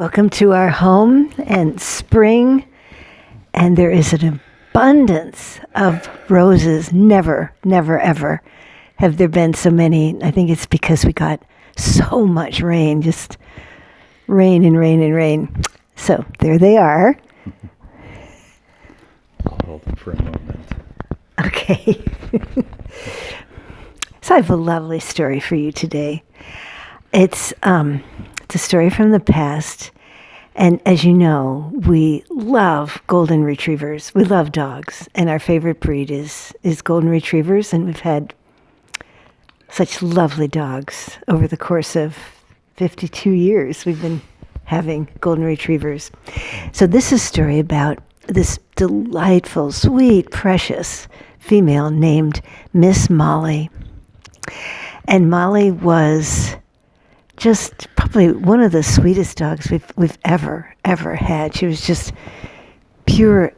Welcome to our home and spring, and there is an abundance of roses. Never, never, ever have there been so many. I think it's because we got so much rain, just rain and rain and rain. So there they are. I'll hold them for a moment. Okay. So I have a lovely story for you today. It's a story from the past, and as you know, we love golden retrievers. We love dogs, and our favorite breed is golden retrievers, and we've had such lovely dogs over the course of 52 years. We've been having golden retrievers. So this is a story about this delightful, sweet, precious female named Miss Molly. And Molly was just probably one of the sweetest dogs we've ever had. She was just pure.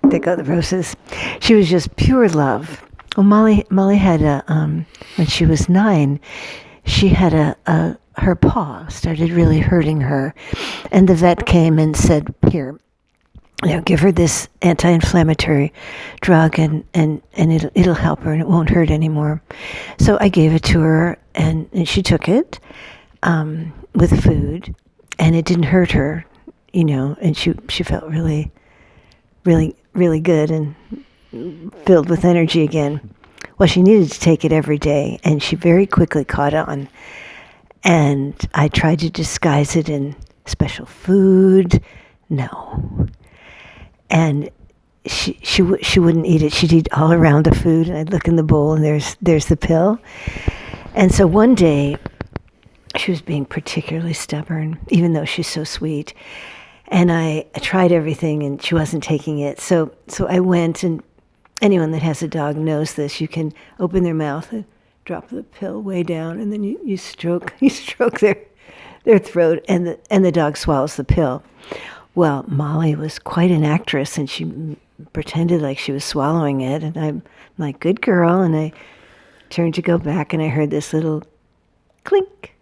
There go the roses. She was just pure love. Well, Molly had when she was 9, she had her paw started really hurting her, and the vet came and said, "Here, give her this anti-inflammatory drug, and it'll help her, and it won't hurt anymore." So I gave it to her, and she took it with food, and it didn't hurt her, and she felt really, really, really good and filled with energy again. Well, she needed to take it every day, and she very quickly caught on. And I tried to disguise it in special food. No. And she wouldn't eat it. She'd eat all around the food, and I'd look in the bowl, and there's the pill. And so one day, she was being particularly stubborn, even though she's so sweet. And I tried everything, and she wasn't taking it. So I went, and anyone that has a dog knows this. You can open their mouth and drop the pill way down, and then you stroke their throat, and the dog swallows the pill. Well, Molly was quite an actress, and she pretended like she was swallowing it, and I'm like, "Good girl," and I turned to go back, and I heard this little clink,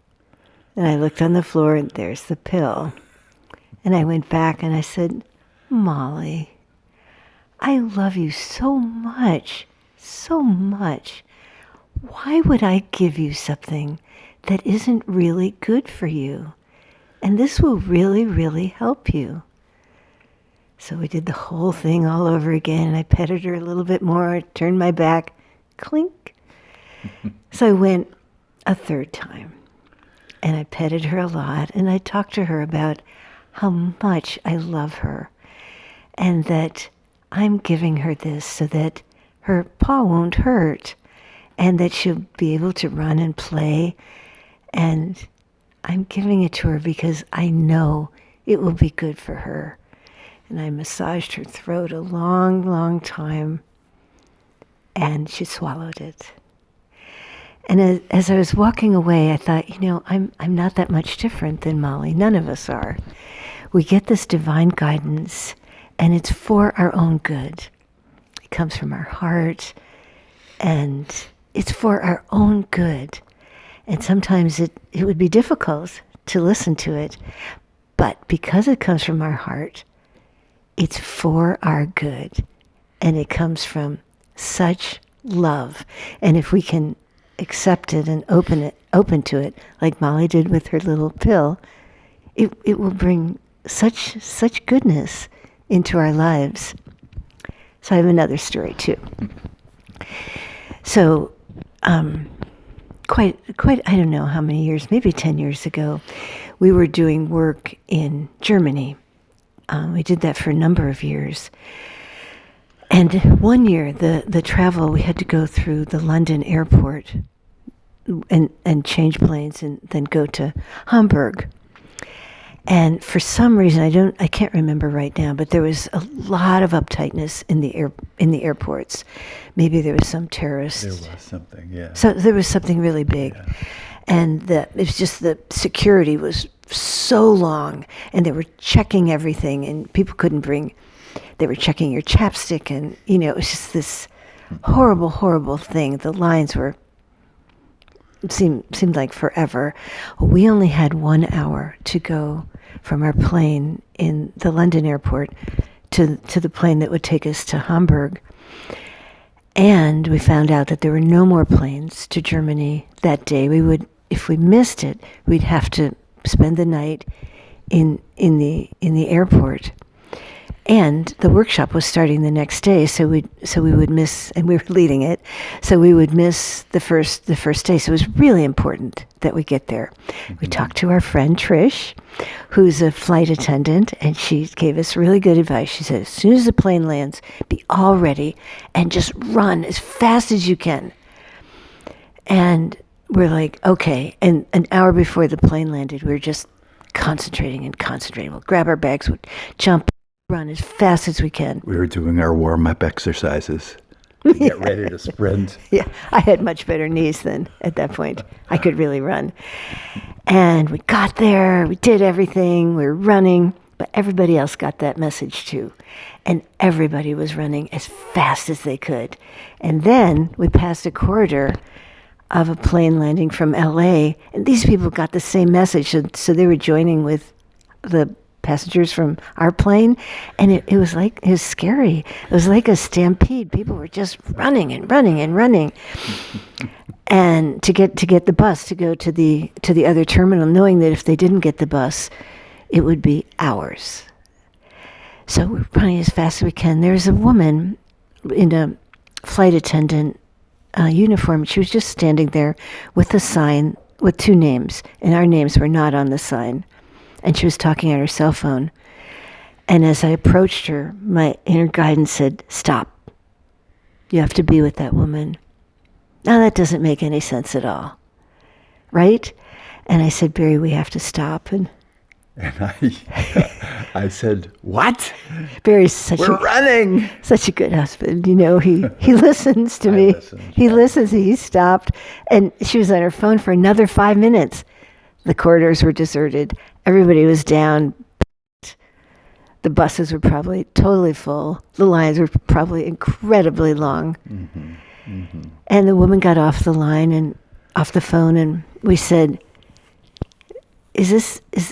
and I looked on the floor, and there's the pill. And I went back, and I said, "Molly, I love you so much, so much. Why would I give you something that isn't really good for you? And this will really, really help you." So we did the whole thing all over again, and I petted her a little bit more, turned my back, clink. So I went a third time, and I petted her a lot, and I talked to her about how much I love her, and that I'm giving her this so that her paw won't hurt, and that she'll be able to run and play, and I'm giving it to her because I know it will be good for her. And I massaged her throat a long, long time, and she swallowed it. And as I was walking away, I thought, I'm not that much different than Molly. None of us are. We get this divine guidance, and it's for our own good. It comes from our heart, and it's for our own good. And sometimes it would be difficult to listen to it, but because it comes from our heart, it's for our good, and it comes from such love. And if we can accept it and open to it, like Molly did with her little pill, it will bring such goodness into our lives. So I have another story too. So, quite, I don't know how many years, maybe 10 years ago, we were doing work in Germany. We did that for a number of years. And one year, the travel, we had to go through the London airport and change planes and then go to Hamburg. And for some reason, I can't remember right now, but there was a lot of uptightness in the airports. Maybe there was some terrorist. There was something, yeah. So there was something really big. Yeah. And it was just the security was so long, and they were checking everything, and people couldn't they were checking your chapstick, and, it was just this horrible, horrible thing. The lines were seemed like forever. We only had 1 hour to go from our plane in the London airport to the plane that would take us to Hamburg. And we found out that there were no more planes to Germany that day. If we missed it, we'd have to spend the night in the airport. And the workshop was starting the next day, so we would miss, and we were leading it, so we would miss the first day. So it was really important that we get there. Mm-hmm. We talked to our friend Trish, who's a flight attendant, and she gave us really good advice. She said, as soon as the plane lands, be all ready and just run as fast as you can. And we're like, okay. And an hour before the plane landed, we were just concentrating. We'll grab our bags, we'd jump, run as fast as we can. We were doing our warm-up exercises to get ready to sprint. Yeah, I had much better knees then at that point. I could really run. And we got there, we did everything, we were running, but everybody else got that message too. And everybody was running as fast as they could. And then we passed a corridor of a plane landing from LA, and these people got the same message, so they were joining with the passengers from our plane, and it was scary. It was like a stampede. People were just running and running and running, and to get the bus to go to the other terminal, knowing that if they didn't get the bus, it would be hours. So we're running as fast as we can. There's a woman in a flight attendant uniform. She was just standing there with a sign with 2 names, and our names were not on the sign. And she was talking on her cell phone. And as I approached her, my inner guidance said, stop. You have to be with that woman. Now that doesn't make any sense at all. Right? And I said, Barry, we have to stop. And I said, what? Barry's We're running. Such a good husband. He listens to me. He listens. He stopped. And she was on her phone for another 5 minutes. The corridors were deserted. Everybody was down. The buses were probably totally full. The lines were probably incredibly long. Mm-hmm. Mm-hmm. And the woman got off the line and off the phone, and we said,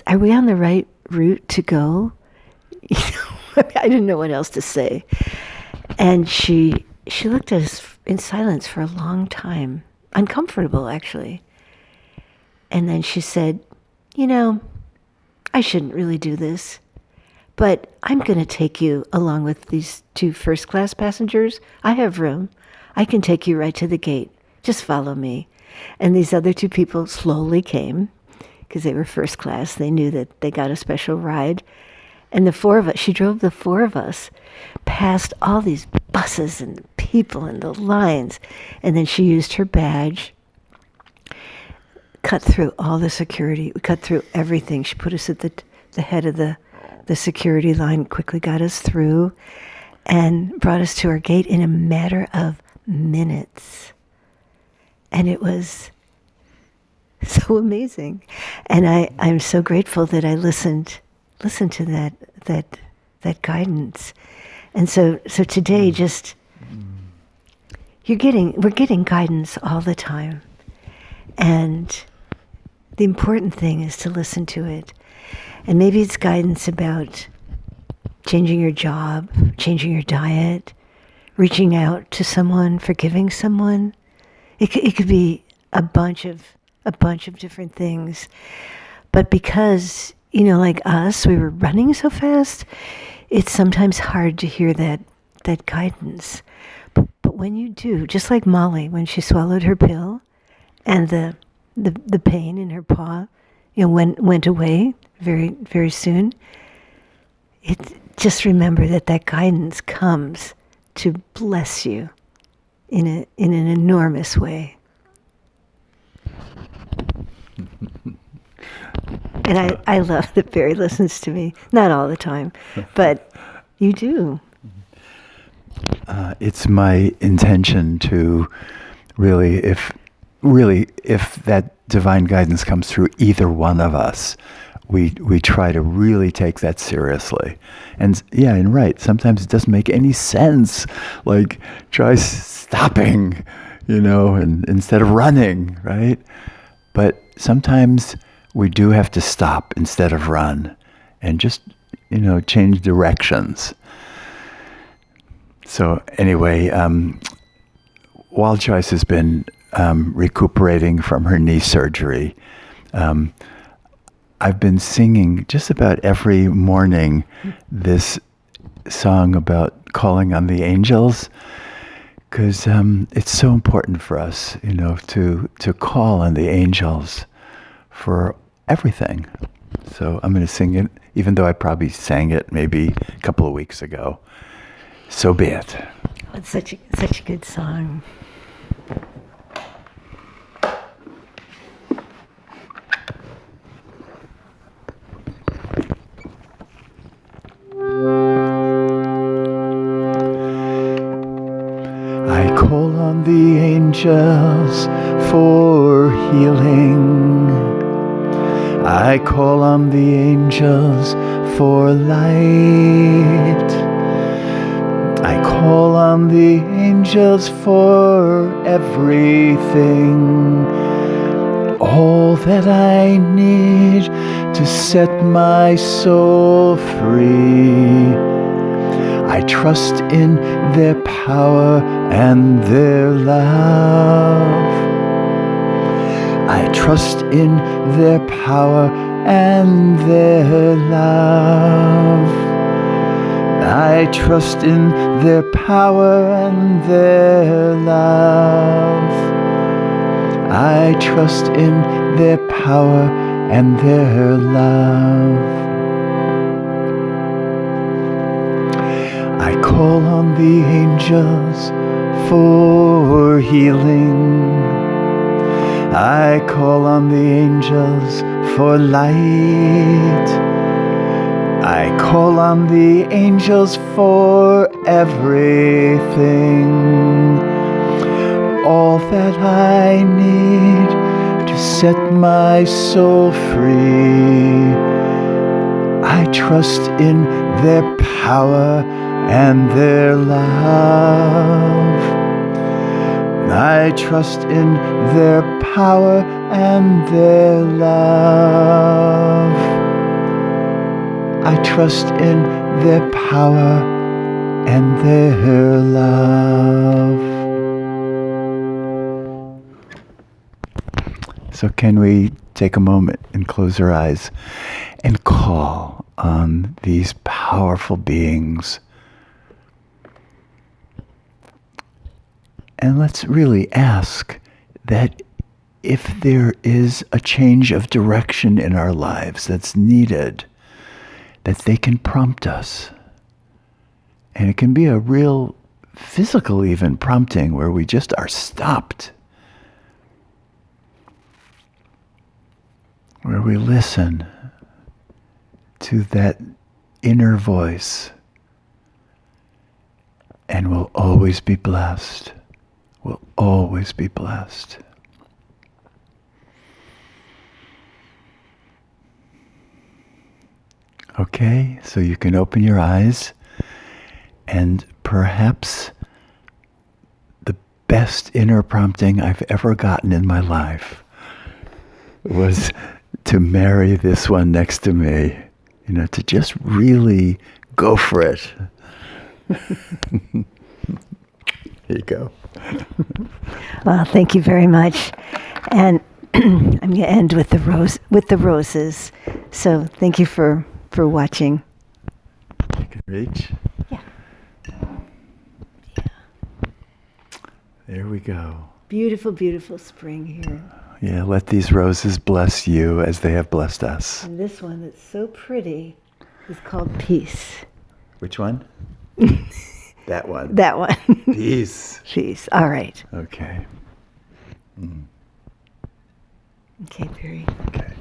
are we on the right route to go? I didn't know what else to say. And she looked at us in silence for a long time, uncomfortable actually. And then she said, I shouldn't really do this, but I'm going to take you along with these 2 first-class passengers. I have room. I can take you right to the gate. Just follow me. And these other 2 people slowly came because they were first class. They knew that they got a special ride. And the 4 of us, she drove the 4 of us past all these buses and people and the lines. And then she used her badge, cut through all the security, cut through everything. She put us at the head of the security line, quickly got us through, and brought us to our gate in a matter of minutes. And it was so amazing. And I'm so grateful that I listened to that guidance. And so today, just we're getting guidance all the time. And the important thing is to listen to it. And maybe it's guidance about changing your job, changing your diet, reaching out to someone, forgiving someone. It could be a bunch of different things. But because, like us, we were running so fast, it's sometimes hard to hear that guidance. But when you do, just like Molly, when she swallowed her pill, and the pain in her paw, went away very, very soon. Just remember that guidance comes to bless you in an enormous way. And I love that Barry listens to me. Not all the time, but you do. It's my intention to really, if that divine guidance comes through either one of us, we try to really take that seriously. And right, sometimes it doesn't make any sense. Like, Joyce stopping, and instead of running, right? But sometimes we do have to stop instead of run and just, change directions. So anyway, while Joyce has been recuperating from her knee surgery, I've been singing just about every morning this song about calling on the angels, because it's so important for us, to call on the angels for everything. So I'm going to sing it, even though I probably sang it maybe a couple of weeks ago. So be it. It's such a good song. I call on the angels for healing. I call on the angels for light. I call on the angels for everything. All that I need to set my soul free. I trust in their power and their love. I trust in their power and their love. I trust in their power and their love. I trust in their power and their love. I call on the angels for healing. I call on the angels for light. I call on the angels for everything. All that I need to set my soul free. I trust in their power and their love. I trust in their power and their love. I trust in their power and their love. So can we take a moment and close our eyes and call on these powerful beings? And let's really ask that if there is a change of direction in our lives that's needed, that they can prompt us. And it can be a real physical even prompting where we just are stopped. Where we listen to that inner voice, and we'll always be blessed. We'll always be blessed. Okay, so you can open your eyes, and perhaps the best inner prompting I've ever gotten in my life was to marry this one next to me, to just really go for it. Here you go. Well, thank you very much. And I'm going to end with the roses. So thank you for watching. You can reach. Yeah. There we go. Beautiful, beautiful spring here. Yeah, let these roses bless you as they have blessed us. And this one that's so pretty is called Peace. Which one? That one. That one. Peace. Peace. All right. Okay. Okay, Barry. Okay.